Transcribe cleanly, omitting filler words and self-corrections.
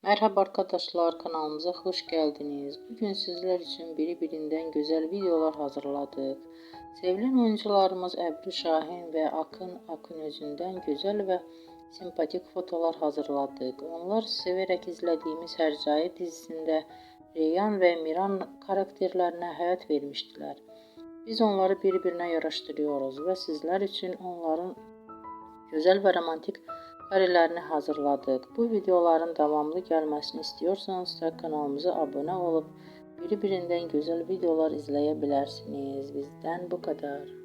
Merhaba arkadaşlar, kanalımıza hoş geldiniz. Bugün sizler için birbirinden güzel videolar hazırladık. Sevilen oyuncularımız Ebru Şahin ve Akın Akınözü'nden güzel ve sempatik fotolar hazırladık. Onlar severek izlediğimiz Hercai dizisinde Reyhan ve Miran karakterlerine hayat vermiştiler. Biz onları birbirine yaraştırıyoruz ve sizler için onların güzel ve romantik karelerini hazırladık. Bu videoların devamlı gelmesini istiyorsanız da kanalımıza abone olup birbirinden güzel videolar izleyebilirsiniz. Bizden bu kadar.